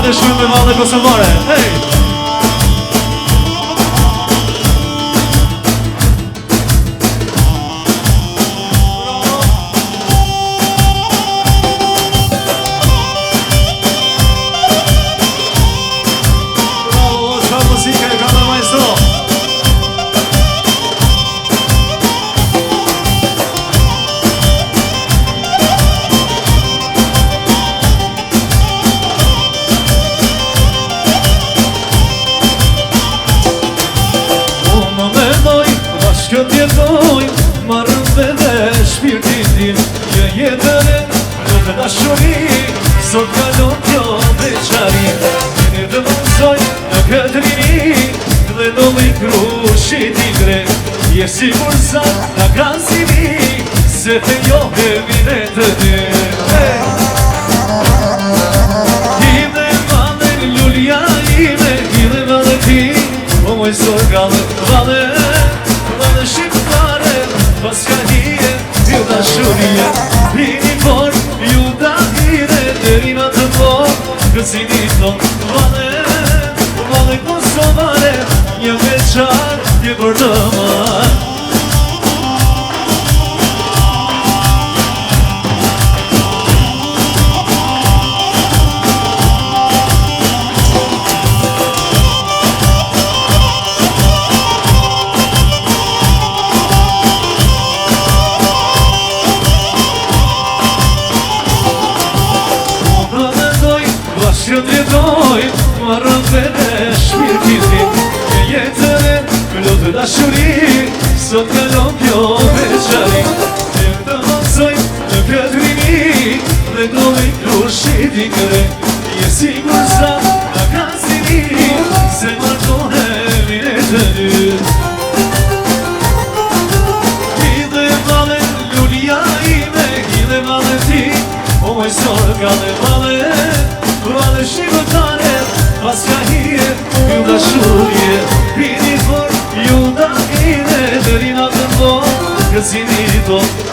të shkruaj me madhe kosovare. Hey! Këtë jetoj, marrën dhe shpirtin tim Që jetërin, në të dashuri Sot kalon kjo veçari Një të mësoj në këtë rini Dhe do me krushi tigre Je sigur sa nga kazini Se të njohe vine të dy Ime vale lulja ime Ime vale ti O moj sorgale vale Shqiptare, pas ka hije, ju dashurie Hini por, ju da hire, dërina të por Kësini ton, vale kosovare Një veçar, një për të marë Që drejtoj, marrën dhe shpirtin tim Një jetërin, këllo të dashuri Sot kalon kjo veçari Një të mësoj në këtë rini Dhe do me krushi tigre Je sigur sa nga kazini Se martohemi në të dy Hidhe vale lulja ime Hidhe vale ti O moj sorgale vale Vale shqiptare, pas ka hije, ju dashurje Pini for, ju da hine, dërina të mbo, kësini to